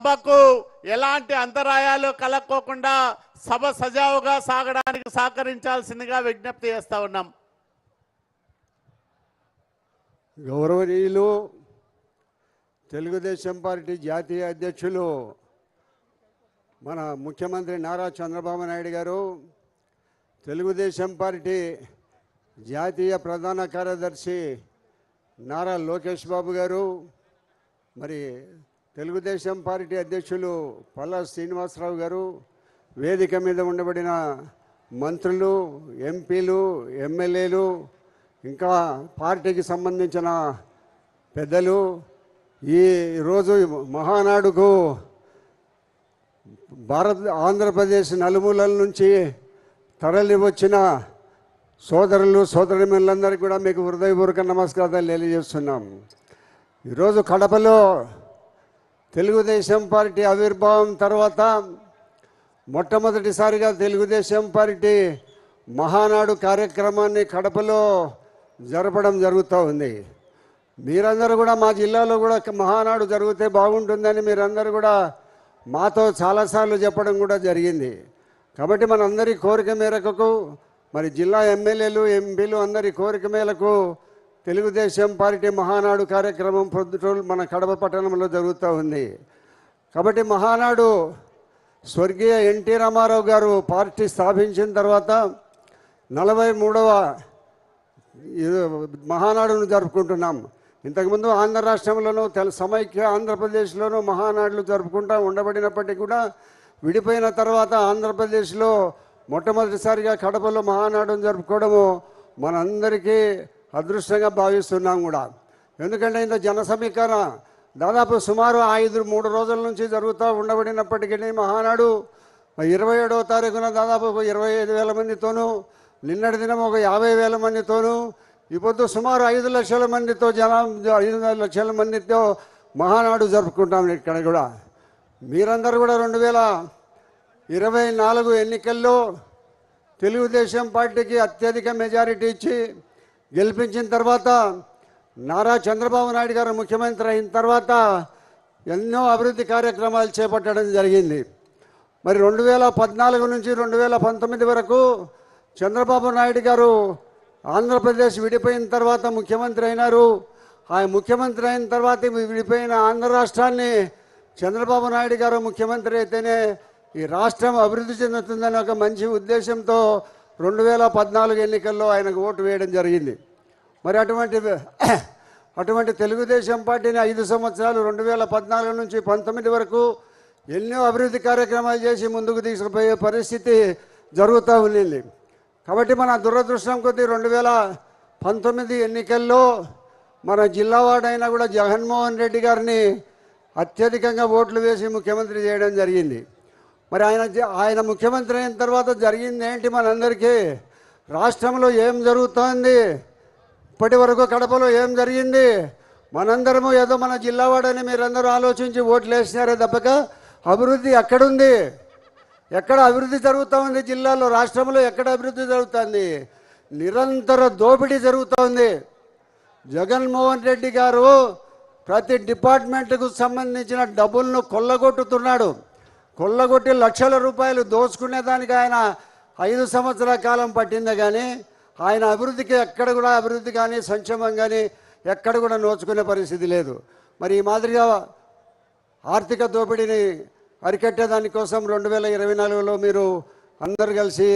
సభకు ఎలాంటి అంతరాయాలు కలక్కోకుండా సభ సజావుగా సాగడానికి సహకరించాల్సిందిగా విజ్ఞప్తి చేస్తా ఉన్నాం. గౌరవనీయులు తెలుగుదేశం పార్టీ జాతీయ అధ్యక్షులు మన ముఖ్యమంత్రి నారా చంద్రబాబు నాయుడు గారు, తెలుగుదేశం పార్టీ జాతీయ ప్రధాన కార్యదర్శి నారా లోకేష్ బాబు గారు, మరి తెలుగుదేశం పార్టీ అధ్యక్షులు పల్లా శ్రీనివాసరావు గారు, వేదిక మీద ఉండబడిన మంత్రులు, ఎంపీలు, ఎమ్మెల్యేలు, ఇంకా పార్టీకి సంబంధించిన పెద్దలు, ఈరోజు మహానాడుకు ఆంధ్రప్రదేశ్ నలుమూలల నుంచి తరలి వచ్చిన సోదరులు సోదరిమణులందరికీ కూడా మీకు హృదయపూర్వక నమస్కారాలు తెలియజేస్తున్నాం. ఈరోజు కడపలో తెలుగుదేశం పార్టీ ఆవిర్భావం తర్వాత మొట్టమొదటిసారిగా తెలుగుదేశం పార్టీ మహానాడు కార్యక్రమాన్ని కడపలో జరపడం జరుగుతూ ఉంది. మీరందరూ కూడా మా జిల్లాలో కూడా మహానాడు జరిగితే బాగుంటుందని మీరందరూ కూడా మాతో చాలాసార్లు చెప్పడం కూడా జరిగింది. కాబట్టి మనందరి కోరిక మేరకు, మరి జిల్లా ఎమ్మెల్యేలు, ఎంపీలు అందరి కోరిక మేరకు తెలుగుదేశం పార్టీ మహానాడు కార్యక్రమం పొద్దుటూరు మన కడప పట్టణంలో జరుగుతూ ఉంది. కాబట్టి మహానాడు స్వర్గీయ ఎన్టీ రామారావు గారు పార్టీ స్థాపించిన తర్వాత 43వ మహానాడును జరుపుకుంటున్నాం. ఇంతకుముందు ఆంధ్ర రాష్ట్రంలోనూ సమైక్య ఆంధ్రప్రదేశ్లోనూ మహానాడులు జరుపుకుంటూ ఉండబడినప్పటికీ కూడా విడిపోయిన తర్వాత ఆంధ్రప్రదేశ్లో మొట్టమొదటిసారిగా కడపలో మహానాడును జరుపుకోవడము మనందరికీ అదృష్టంగా భావిస్తున్నాం కూడా. ఎందుకంటే ఇంత జన సమీకరణ దాదాపు సుమారు 3 రోజుల నుంచి జరుగుతూ ఉండబడినప్పటికీ మహానాడు 27వ తారీఖున దాదాపు 25,000 మందితోనూ, నిన్నటి దినం ఒక 50,000 మందితోనూ, ఇప్పుడు సుమారు 5 లక్షల మందితో 5 లక్షల మందితో మహానాడు జరుపుకుంటాం. ఇక్కడ కూడా మీరందరూ కూడా 2024 ఎన్నికల్లో తెలుగుదేశం పార్టీకి అత్యధిక మెజారిటీ ఇచ్చి గెలిపించిన తర్వాత నారా చంద్రబాబు నాయుడు గారు ముఖ్యమంత్రి అయిన తర్వాత ఎన్నో అభివృద్ధి కార్యక్రమాలు చేపట్టడం జరిగింది. మరి 2014 నుంచి 2019 వరకు చంద్రబాబు నాయుడు గారు ఆంధ్రప్రదేశ్ విడిపోయిన తర్వాత ముఖ్యమంత్రి అయినారు. ఆ ముఖ్యమంత్రి అయిన తర్వాత విడిపోయిన ఆంధ్ర రాష్ట్రాన్ని చంద్రబాబు నాయుడు గారు ముఖ్యమంత్రి అయితేనే ఈ రాష్ట్రం అభివృద్ధి చెందుతుందని ఒక మంచి ఉద్దేశంతో 2014 ఎన్నికల్లో ఆయనకు ఓటు వేయడం జరిగింది. మరి అటువంటి తెలుగుదేశం పార్టీని 5 సంవత్సరాలు 2014 నుంచి 19 వరకు ఎన్నో అభివృద్ధి కార్యక్రమాలు చేసి ముందుకు తీసుకుపోయే పరిస్థితి జరుగుతూ ఉండింది. కాబట్టి మన దురదృష్టం కొద్దీ 2019 ఎన్నికల్లో మన జిల్లావాడైనా కూడా జగన్మోహన్ రెడ్డి గారిని అత్యధికంగా ఓట్లు వేసి ముఖ్యమంత్రి చేయడం జరిగింది. మరి ఆయన ముఖ్యమంత్రి అయిన తర్వాత జరిగింది ఏంటి? మనందరికీ రాష్ట్రంలో ఏం జరుగుతోంది, ఇప్పటి వరకు కడపలో ఏం జరిగింది, మనందరము ఏదో మన జిల్లావాడని మీరందరూ ఆలోచించి ఓట్లు వేసినారే తప్పక అభివృద్ధి ఎక్కడుంది? ఎక్కడ అభివృద్ధి జరుగుతూ ఉంది? జిల్లాలో, రాష్ట్రంలో ఎక్కడ అభివృద్ధి జరుగుతుంది? నిరంతర దోపిడీ జరుగుతూ ఉంది. జగన్మోహన్ రెడ్డి గారు ప్రతి డిపార్ట్మెంట్కు సంబంధించిన డబ్బులను కొల్లగొట్టుతున్నాడు. కొల్లగొట్టి లక్షల రూపాయలు దోచుకునేదానికి ఆయన 5 సంవత్సరాల కాలం పట్టిందే కానీ ఆయన అభివృద్ధికి ఎక్కడ కూడా అభివృద్ధి కానీ సంక్షేమం కానీ ఎక్కడ కూడా నోచుకునే పరిస్థితి లేదు. మరి ఈ మాదిరిగా ఆర్థిక దోపిడీని అరికట్టేదానికోసం 2024లో మీరు అందరు కలిసి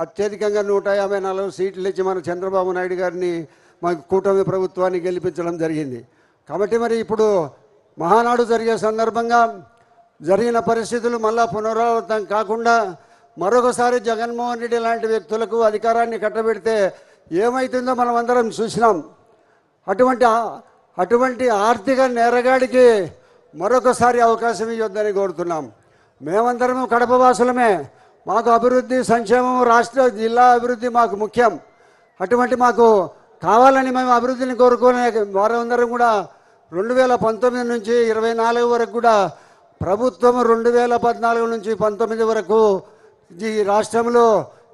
అత్యధికంగా 154 సీట్లు ఇచ్చి మన చంద్రబాబు నాయుడు గారిని మన కూటమి ప్రభుత్వాన్ని గెలిపించడం జరిగింది. కాబట్టి మరి ఇప్పుడు మహానాడు జరిగే సందర్భంగా జరిగిన పరిస్థితులు మళ్ళా పునరావృతం కాకుండా మరొకసారి జగన్మోహన్ రెడ్డి లాంటి వ్యక్తులకు అధికారాన్ని కట్టబెడితే ఏమవుతుందో మనం అందరం చూసినాం. అటువంటి ఆర్థిక నేరగాడికి మరొకసారి అవకాశం ఇవ్వద్దని కోరుతున్నాం. మేమందరము కడప వాసులమే. మాకు అభివృద్ధి, సంక్షేమం, రాష్ట్ర జిల్లా అభివృద్ధి మాకు ముఖ్యం. అటువంటి మాకు కావాలని మేము అభివృద్ధిని కోరుకునే వారందరం కూడా 2019 నుంచి 24 వరకు కూడా ప్రభుత్వం 2014 నుంచి 19 వరకు ఈ రాష్ట్రంలో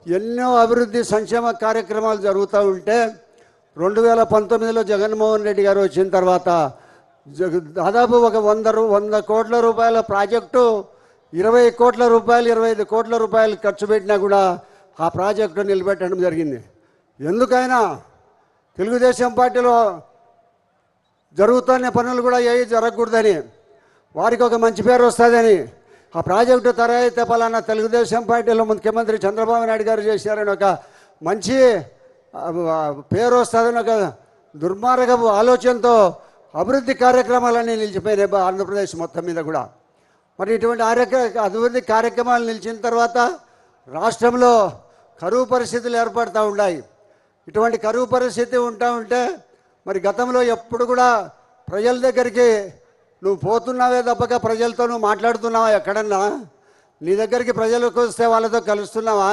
ఎన్నో అభివృద్ధి సంక్షేమ కార్యక్రమాలు జరుగుతూ ఉంటే 2019లో జగన్మోహన్ రెడ్డి గారు వచ్చిన తర్వాత దాదాపు ఒక 100 కోట్ల రూపాయల ప్రాజెక్టు 20 కోట్ల రూపాయలు 25 కోట్ల రూపాయలు ఖర్చు పెట్టినా కూడా ఆ ప్రాజెక్టు నిలబెట్టడం జరిగింది. ఎందుకైనా తెలుగుదేశం పార్టీలో జరుగుతున్న పనులు కూడా ఏవి జరగకూడదని, వారికి ఒక మంచి పేరు వస్తుందని, ఆ ప్రాజెక్టు తరైతే పలానా తెలుగుదేశం పార్టీలో ముఖ్యమంత్రి చంద్రబాబు నాయుడు గారు చేశారని ఒక మంచి పేరు వస్తుందని ఒక దుర్మార్గపు ఆలోచనతో అభివృద్ధి కార్యక్రమాలన్నీ నిలిచిపోయినాయి ఆంధ్రప్రదేశ్ మొత్తం మీద కూడా. మరి ఇటువంటి అభివృద్ధి కార్యక్రమాలు నిలిచిన తర్వాత రాష్ట్రంలో కరువు పరిస్థితులు ఏర్పడుతూ ఉన్నాయి. ఇటువంటి కరువు పరిస్థితి ఉంటే మరి గతంలో ఎప్పుడు కూడా ప్రజల దగ్గరికి నువ్వు పోతున్నావే తప్పక ప్రజలతో నువ్వు మాట్లాడుతున్నావా? ఎక్కడన్నా నీ దగ్గరికి ప్రజలకు వస్తే వాళ్ళతో కలుస్తున్నావా?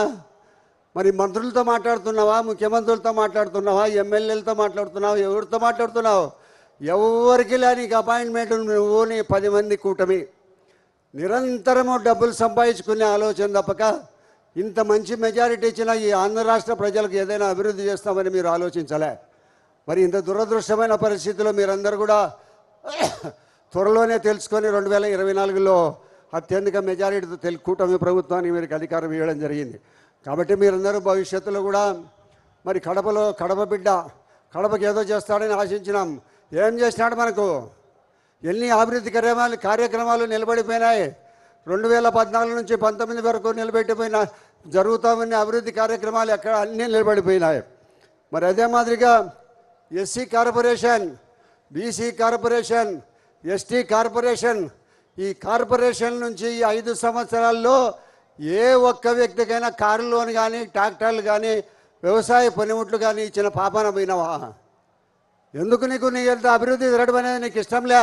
మరి మంత్రులతో మాట్లాడుతున్నావా? ముఖ్యమంత్రులతో మాట్లాడుతున్నావా? ఎమ్మెల్యేలతో మాట్లాడుతున్నావా? ఎవరితో మాట్లాడుతున్నావు? ఎవరికి లేని అపాయింట్మెంట్ నువ్వు నీ 10 మంది కూటమి నిరంతరము డబ్బులు సంపాదించుకునే ఆలోచన తప్పక ఇంత మంచి మెజారిటీ ఇచ్చిన ఈ ఆంధ్ర రాష్ట్ర ప్రజలకు ఏదైనా అభివృద్ధి చేస్తామని మీరు ఆలోచించలే. మరి ఇంత దురదృష్టమైన పరిస్థితిలో మీరందరూ కూడా త్వరలోనే తెలుసుకొని 2024లో అత్యధిక మెజారిటీతో కూటమి ప్రభుత్వానికి మీరు అధికారం ఇవ్వడం జరిగింది. కాబట్టి మీరందరూ భవిష్యత్తులో కూడా మరి కడప బిడ్డ కడపకి ఏదో చేస్తాడని ఆశించినాం. ఏం చేసినాడు? మనకు ఎన్ని అభివృద్ధి కార్యక్రమాలు నిలబడిపోయినాయి. 2014 నుంచి 19 వరకు నిలబెట్టిపోయిన జరుగుతామని అభివృద్ధి కార్యక్రమాలు ఎక్కడ అన్నీ నిలబడిపోయినాయి. మరి అదే మాదిరిగా SC corporation, BC corporation, ST corporation, ఈ కార్పొరేషన్ నుంచి ఈ 5 సంవత్సరాల్లో ఏ ఒక్క వ్యక్తికైనా కారు లోన్ కానీ ట్రాక్టర్లు కానీ వ్యవసాయ పనిముట్లు కానీ ఇచ్చిన పాపాన పోయినావా? ఎందుకు నీకు నీ ఎంత అభివృద్ధి జరగడం అనేది నీకు ఇష్టంలే?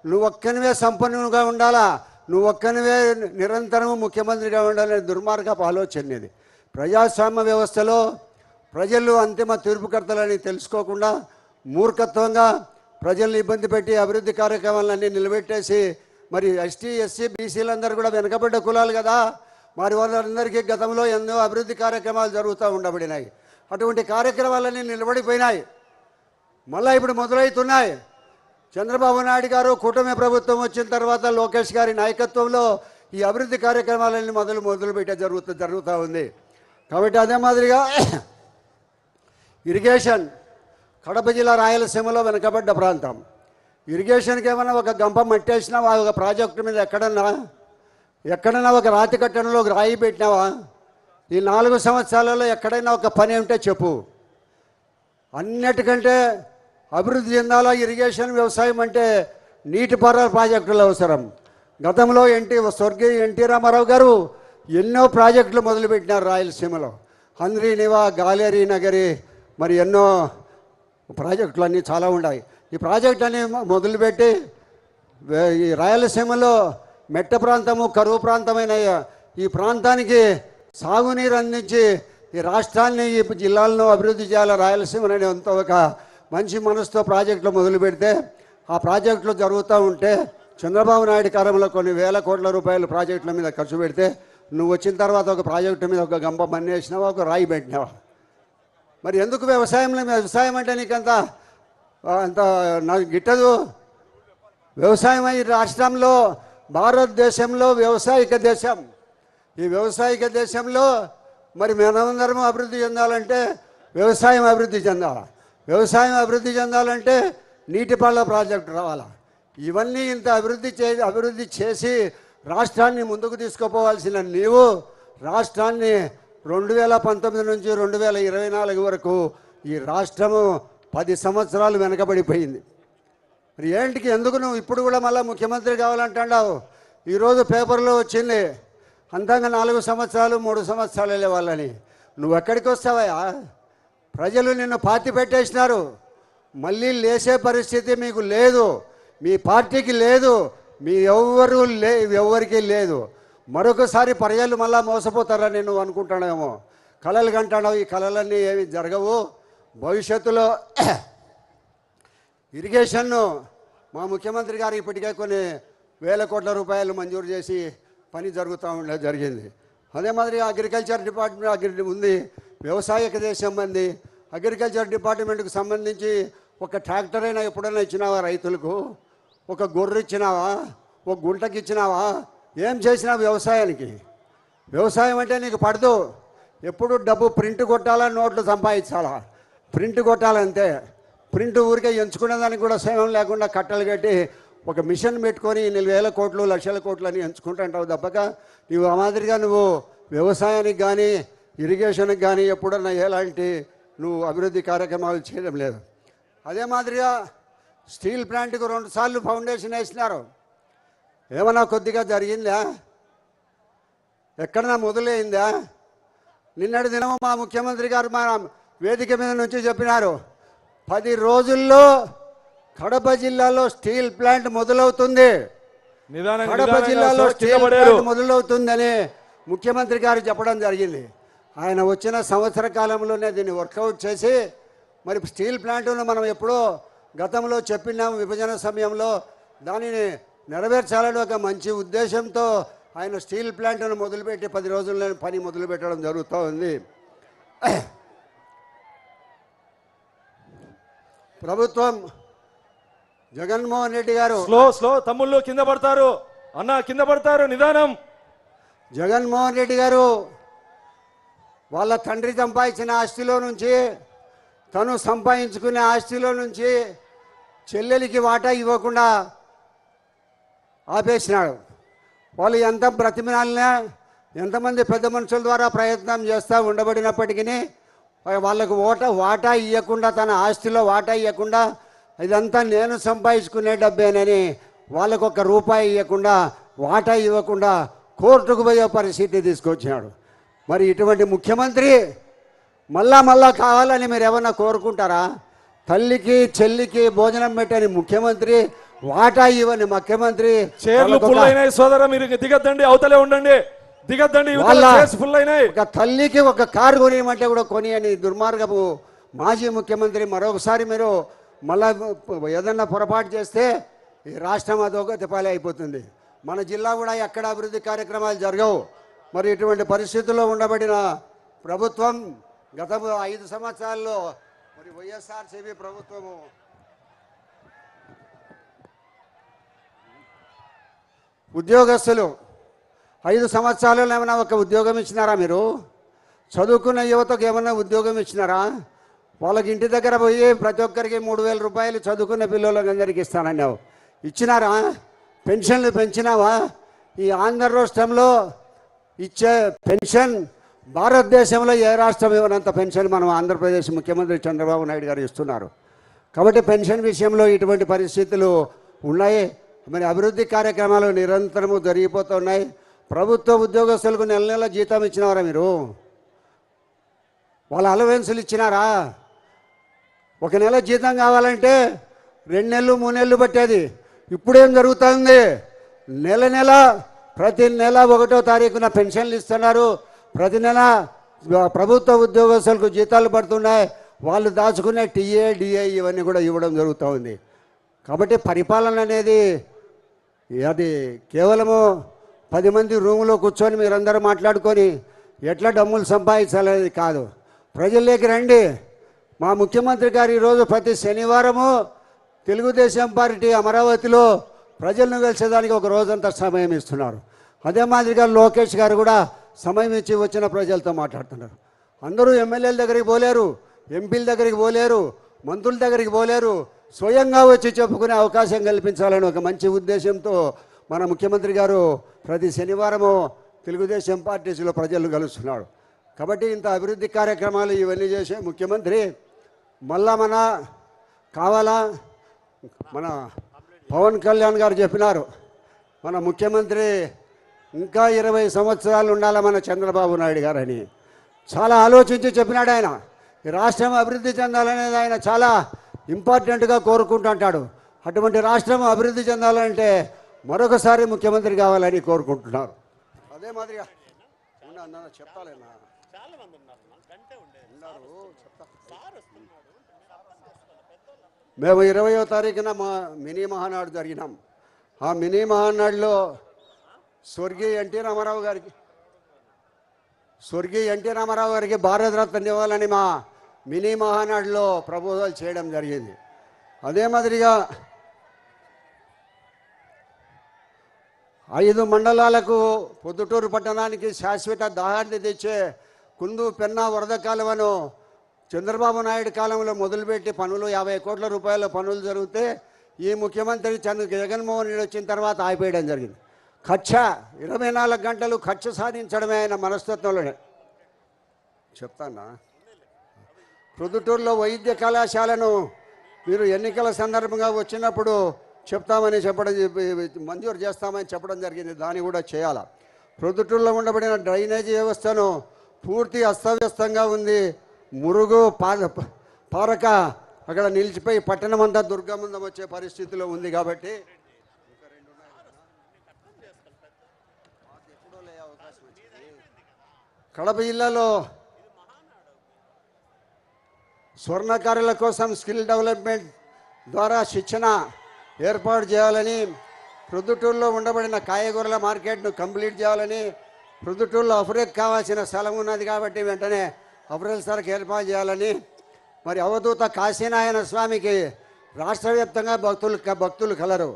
నువ్వు ఒక్కనివే సంపన్నుగా ఉండాలా, నువ్వు ఒక్కనివే నిరంతరం ముఖ్యమంత్రిగా ఉండాలనే దుర్మార్గపు ఆలోచన ఇది. ప్రజాస్వామ్య వ్యవస్థలో ప్రజలు అంతిమ తీర్పుకర్తలని తెలుసుకోకుండా మూర్ఖత్వంగా ప్రజల్ని ఇబ్బంది పెట్టి అభివృద్ధి కార్యక్రమాలన్నీ నిలబెట్టేసి మరి ఎస్టీ ఎస్సీ బీసీలందరూ కూడా వెనకబడ్డ కులాలు కదా, మరి వాళ్ళందరికీ గతంలో ఎన్నో అభివృద్ధి కార్యక్రమాలు జరుగుతూ ఉండబడినాయి. అటువంటి కార్యక్రమాలన్నీ నిలబడిపోయినాయి. మళ్ళీ ఇప్పుడు మొదలవుతున్నాయి. చంద్రబాబు నాయుడు గారు కూటమి ప్రభుత్వం వచ్చిన తర్వాత లోకేష్ గారి నాయకత్వంలో ఈ అభివృద్ధి కార్యక్రమాలన్నీ మొదలుపెట్టే జరుగుతూ ఉంది. కాబట్టి అదే మాదిరిగా ఇరిగేషన్, కడప జిల్లా రాయలసీమలో వెనకబడ్డ ప్రాంతం. ఇరిగేషన్కి ఏమైనా ఒక గంప మట్టేసినా ఒక ప్రాజెక్టు మీద ఎక్కడన్నా ఒక రాతి కట్టడంలో ఒక రాయి పెట్టినావా? ఈ 4 సంవత్సరాలలో ఎక్కడైనా ఒక పని ఉంటే చెప్పు. అన్నిటికంటే అభివృద్ధి చెందాలా ఇరిగేషన్ వ్యవసాయం అంటే నీటిపారుదల ప్రాజెక్టులు అవసరం. గతంలో స్వర్గీయ ఎన్టీ రామారావు గారు ఎన్నో ప్రాజెక్టులు మొదలుపెట్టినారు రాయలసీమలో. హంద్రీ నివా, గాలేరీ నగరి, మరి ఎన్నో ప్రాజెక్టులు అన్నీ చాలా ఉన్నాయి. ఈ ప్రాజెక్ట్ అన్నీ మొదలుపెట్టి ఈ రాయలసీమలో మెట్ట ప్రాంతము, కరువు ప్రాంతమైన ఈ ప్రాంతానికి సాగునీరు అందించి ఈ రాష్ట్రాన్ని, ఈ జిల్లాలను అభివృద్ధి చేయాలి రాయలసీమని అంత ఒక మంచి మనసుతో ప్రాజెక్టులు మొదలు పెడితే ఆ ప్రాజెక్టులు జరుగుతూ ఉంటే చంద్రబాబు నాయుడు కాలంలో కొన్ని వేల కోట్ల రూపాయలు ప్రాజెక్టుల మీద ఖర్చు పెడితే నువ్వు వచ్చిన తర్వాత ఒక ప్రాజెక్టు మీద ఒక గంప మన్నేసినావా, ఒక రాయి పెట్టినావా? మరి ఎందుకు వ్యవసాయం అంటే నీకంత నాకు గిట్టదు? వ్యవసాయం ఈ రాష్ట్రంలో, భారతదేశంలో వ్యవసాయక దేశం. ఈ వ్యవసాయక దేశంలో మరి మనమందరం అభివృద్ధి చెందాలంటే వ్యవసాయం అభివృద్ధి చెందాలి. వ్యవసాయం అభివృద్ధి చెందాలంటే నీటిపారుదల ప్రాజెక్టు రావాలా. ఇవన్నీ ఇంత అభివృద్ధి చేసి రాష్ట్రాన్ని ముందుకు తీసుకుపోవాల్సిన నీవు రాష్ట్రాన్ని 2019 నుంచి 2024 వరకు ఈ రాష్ట్రము 10 సంవత్సరాలు వెనకబడిపోయింది. మరి ఏంటికి ఎందుకు నువ్వు ఇప్పుడు కూడా మళ్ళీ ముఖ్యమంత్రి కావాలంటున్నావు? ఈరోజు పేపర్లో వచ్చింది అంతంగా 4 సంవత్సరాలు 3 సంవత్సరాలు వెళ్ళే వాళ్ళని. నువ్వు ఎక్కడికి వస్తావా? ప్రజలు నిన్ను పాతి పెట్టేసినారు. మళ్ళీ లేచే పరిస్థితి మీకు లేదు, మీ పార్టీకి లేదు, మీ ఎవరికి లేదు. మరొకసారి ప్రజలు మళ్ళా మోసపోతారని నువ్వు అనుకుంటానేమో, కలలు కంటావు. ఈ కళలన్నీ ఏమి జరగవు. భవిష్యత్తులో ఇరిగేషన్ను మా ముఖ్యమంత్రి గారు ఇప్పటికే కొన్ని వేల కోట్ల రూపాయలు మంజూరు చేసి పని జరిగింది. అదే మాదిరిగా అగ్రికల్చర్ డిపార్ట్మెంట్ ఉంది, వ్యవసాయక దేశం ఉంది. అగ్రికల్చర్ డిపార్ట్మెంట్కి సంబంధించి ఒక ట్రాక్టర్ అయినా ఎప్పుడైనా ఇచ్చినావా రైతులకు? ఒక గొర్రె ఇచ్చినావా, ఒక గుంటకి ఇచ్చినావా, ఏం చేసినావు వ్యవసాయానికి? వ్యవసాయం అంటే నీకు పడదు. ఎప్పుడు డబ్బు ప్రింట్ కొట్టాలా, నోట్లు సంపాదించాలా, ప్రింట్ కొట్టాలంతే. ప్రింట్ ఊరికే ఎంచుకునేదానికి కూడా సమయం లేకుండా కట్టలు కట్టి ఒక మిషన్ పెట్టుకొని ఇన్ని వేల కోట్లు లక్షల కోట్లు అని ఎంచుకుంటుంటావు తప్పక నువ్వు ఆ మాదిరిగా నువ్వు వ్యవసాయానికి కానీ ఇరిగేషన్కి కానీ ఎప్పుడన్నా ఎలాంటి నువ్వు అభివృద్ధి కార్యక్రమాలు చేయడం లేదు. అదే మాదిరిగా స్టీల్ ప్లాంట్కు 2 సార్లు ఫౌండేషన్ వేసినారు. ఏమన్నా కొద్దిగా జరిగిందా? ఎక్కడన్నా మొదలైందా? నిన్నటి దినం మా ముఖ్యమంత్రి గారు మా వేదిక మీద నుంచి చెప్పినారు, 10 రోజుల్లో కడప జిల్లాలో స్టీల్ ప్లాంట్ మొదలవుతుంది, కడప జిల్లాలో స్టీల్ ప్లాంట్ మొదలవుతుందని ముఖ్యమంత్రి గారు చెప్పడం జరిగింది. ఆయన వచ్చిన సంవత్సర కాలంలోనే దీన్ని వర్కౌట్ చేసి మరి స్టీల్ ప్లాంట్ను మనం ఎప్పుడో గతంలో చెప్పినాము విభజన సమయంలో, దానిని నెరవేర్చాలని ఒక మంచి ఉద్దేశంతో ఆయన స్టీల్ ప్లాంట్ను మొదలుపెట్టి 10 రోజుల్లో పని మొదలుపెట్టడం జరుగుతూ ఉంది. ప్రభుత్వం జగన్మోహన్ రెడ్డి గారు స్లో తమ్ముళ్ళు కింద పడతారు, అన్న కింద పడతారు, నిదానం. జగన్మోహన్ రెడ్డి గారు వాళ్ళ తండ్రి సంపాదించిన ఆస్తిలో నుంచి, తను సంపాదించుకునే ఆస్తిలో నుంచి చెల్లెలికి వాటా ఇవ్వకుండా ఆపేసినాడు. వాళ్ళు ఎంత బ్రతిమినాలనే ఎంతమంది పెద్ద మనుషుల ద్వారా ప్రయత్నం చేస్తూ ఉండబడినప్పటికీ వాళ్ళకు వాటా ఇవ్వకుండా, తన ఆస్తిలో వాటా ఇవ్వకుండా, ఇదంతా నేను సంపాదించుకునే డబ్బేనని వాళ్ళకు ₹1 ఇవ్వకుండా, వాటా ఇవ్వకుండా కోర్టుకు పోయే పరిస్థితి తీసుకొచ్చినాడు. మరి ఇటువంటి ముఖ్యమంత్రి మళ్ళా కావాలని మీరు ఏమన్నా కోరుకుంటారా? తల్లికి చెల్లికి భోజనం పెట్టని ముఖ్యమంత్రి, వాటా ఇవ్వని ముఖ్యమంత్రి. చైర్లు ఫుల్ అయినాయి సోదరా, మీరు దిగద్దండి, అవతలే ఉండండి, దిగద్దండి. ఫుల్ అయినాయి. ఒక తల్లికి ఒక కారు కొనియమంటే కూడా కొనియని దుర్మార్గపు మాజీ ముఖ్యమంత్రి మరొకసారి మీరు మళ్ళా ఏదన్నా పొరపాటు చేస్తే ఈ రాష్ట్రం అదొక పాలే అయిపోతుంది. మన జిల్లా కూడా ఎక్కడ అభివృద్ధి కార్యక్రమాలు జరగవు. మరి ఇటువంటి పరిస్థితుల్లో ఉండబడిన ప్రభుత్వం గత 5 సంవత్సరాల్లో మరి వైఎస్ఆర్సీపీ ప్రభుత్వము ఉద్యోగస్తులు 5 సంవత్సరాలలో ఏమైనా ఒక ఉద్యోగం ఇచ్చినారా? మీరు చదువుకున్న యువతకు ఏమైనా ఉద్యోగం ఇచ్చినారా? వాళ్ళకి ఇంటి దగ్గర పోయి ప్రతి ఒక్కరికి ₹3,000 చదువుకున్న పిల్లలకి అందరికీ ఇస్తానన్నావు, ఇచ్చినారా? పెన్షన్లు పెంచినావా? ఈ ఆంధ్ర రాష్ట్రంలో ఇచ్చే పెన్షన్ భారతదేశంలో ఏ రాష్ట్రం ఇవ్వనంత పెన్షన్ మనం ఆంధ్రప్రదేశ్ ముఖ్యమంత్రి చంద్రబాబు నాయుడు గారు ఇస్తున్నారు. కాబట్టి పెన్షన్ విషయంలో ఇటువంటి పరిస్థితులు ఉన్నాయి. మరి అభివృద్ధి కార్యక్రమాలు నిరంతరము జరిగిపోతున్నాయి. ప్రభుత్వ ఉద్యోగస్తులకు నెల జీతం ఇచ్చినారా? మీరు వాళ్ళ అలవెన్సులు ఇచ్చినారా? ఒక నెల జీతం కావాలంటే 2 నెలలు 3 నెలలు పట్టేది. ఇప్పుడేం జరుగుతుంది? నెల ప్రతి నెల 1వ తారీఖున పెన్షన్లు ఇస్తున్నారు. ప్రతి నెల ప్రభుత్వ ఉద్యోగస్తులకు జీతాలు పడుతున్నాయి. వాళ్ళు దాచుకునే టీఏ డిఏ ఇవన్నీ కూడా ఇవ్వడం జరుగుతూ ఉంది. కాబట్టి పరిపాలన అనేది అది కేవలము 10 మంది రూములో కూర్చొని మీరందరూ మాట్లాడుకొని ఎట్లా డమ్ములు సంపాదించాలనేది కాదు. ప్రజల్లోకి రండి. మా ముఖ్యమంత్రి గారు ఈరోజు ప్రతి శనివారము తెలుగుదేశం పార్టీ అమరావతిలో ప్రజలను కలిసేదానికి ఒక రోజంతా సమయం ఇస్తున్నారు. అదే మాదిరిగా లోకేష్ గారు కూడా సమయం ఇచ్చి వచ్చిన ప్రజలతో మాట్లాడుతున్నారు. అందరూ ఎమ్మెల్యేల దగ్గరికి పోలేరు, ఎంపీల దగ్గరికి పోలేరు, మంత్రుల దగ్గరికి పోలేరు. స్వయంగా వచ్చి చెప్పుకునే అవకాశం కల్పించాలని ఒక మంచి ఉద్దేశంతో మన ముఖ్యమంత్రి గారు ప్రతి శనివారము తెలుగుదేశం పార్టీలో ప్రజలు కలుస్తున్నాడు. కాబట్టి ఇంత అభివృద్ధి కార్యక్రమాలు ఇవన్నీ చేసే ముఖ్యమంత్రి మళ్ళా కావాలా? మన పవన్ కళ్యాణ్ గారు చెప్పినారు, మన ముఖ్యమంత్రి ఇంకా 20 సంవత్సరాలు ఉండాలి మన చంద్రబాబు నాయుడు గారు అని చాలా ఆలోచించి చెప్పినాడు. ఆయన ఈ రాష్ట్రం అభివృద్ధి చెందాలనేది ఆయన చాలా ఇంపార్టెంట్గా కోరుకుంటుంటాడు. అటువంటి రాష్ట్రం అభివృద్ధి చెందాలంటే మరొకసారి ముఖ్యమంత్రి కావాలని కోరుకుంటున్నారు. అదే మాదిరిగా చెప్పాలన్నా మేము 20వ తారీఖున మా మినీ మహానాడు జరిగినాం. ఆ మినీ మహానాడులో స్వర్గీయ ఎన్టీ రామారావు గారికి భారతరత్న ఇవ్వాలని మా మినీ మహానాడులో ప్రపోజల్ చేయడం జరిగింది. అదే మాదిరిగా 5 మండలాలకు పొద్దుటూరు పట్టణానికి శాశ్వత దాహాన్ని తెచ్చే కుందు పెన్నా వరద కాలువను చంద్రబాబు నాయుడు కాలంలో మొదలుపెట్టి పనులు 50 కోట్ల రూపాయల పనులు జరిగితే ఈ ముఖ్యమంత్రి జగన్మోహన్ రెడ్డి వచ్చిన తర్వాత ఆగిపోయడం జరిగింది. కక్ష 24 గంటలు కక్ష సాధించడమే ఆయన మనస్తత్వంలోనే. చెప్తానా, ప్రొద్దుటూరులో వైద్య కళాశాలను మీరు ఎన్నికల సందర్భంగా వచ్చినప్పుడు చెప్తామని చెప్పడం, మంజూరు చేస్తామని చెప్పడం జరిగింది. దాన్ని కూడా చేయాలి. ప్రొద్దుటూరులో ఉండబడిన డ్రైనేజీ వ్యవస్థను పూర్తి అస్తవ్యస్తంగా ఉంది. మురుగు పారక అక్కడ నిలిచిపోయి పట్టణం అంతా దుర్గంధం వచ్చే పరిస్థితిలో ఉంది. కాబట్టి కడప జిల్లాలో స్వర్ణకారుల కోసం స్కిల్ డెవలప్మెంట్ ద్వారా శిక్షణ ఏర్పాటు చేయాలని, ప్రొద్దుటూరులో ఉండబడిన కాయగూరల మార్కెట్ను కంప్లీట్ చేయాలని, ప్రొద్దుటూరులో అఫ్రేక్ కావాల్సిన స్థలం ఉన్నది కాబట్టి వెంటనే అఫ్రేల్ సరకు ఏర్పాటు చేయాలని, మరి అవధూత కాశీనారాయణ స్వామికి రాష్ట్ర వ్యాప్తంగా భక్తులు కలరు.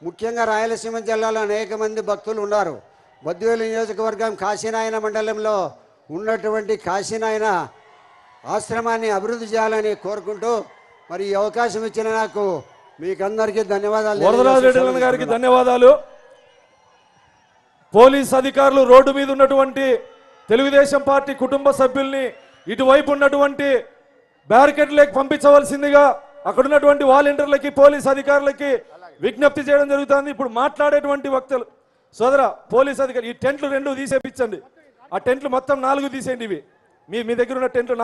ముఖ్యంగా రాయలసీమ జిల్లాలో అనేక మంది భక్తులు ఉన్నారు. బద్వేలు నియోజకవర్గం కాశీనారాయణ మండలంలో ఉన్నటువంటి కాశీనారాయణ ఆశ్రమాన్ని అభివృద్ధి చేయాలని కోరుకుంటూ మరి ఈ అవకాశం ఇచ్చిన నాకు మీకందరికీ ధన్యవాదాలు. వరదరాజు రెడ్డి గారికి ధన్యవాదాలు. పోలీస్ అధికారులు రోడ్డు మీద ఉన్నటువంటి తెలుగుదేశం పార్టీ కుటుంబ సభ్యుల్ని ఇటువైపు ఉన్నటువంటి బ్యారికేడ్లకు పంపించవలసిందిగా అక్కడ ఉన్నటువంటి వాలంటీర్లకి పోలీస్ అధికారులకి విజ్ఞప్తి చేయడం జరుగుతుంది. ఇప్పుడు మాట్లాడేటువంటి వక్తలు సోదర పోలీస్ అధికారి, ఈ టెంట్లు 2 తీసేపించండి. ఆ టెంట్లు మొత్తం 4 తీసేయండి. ఇవి మీ దగ్గర ఉన్న టెంట్లు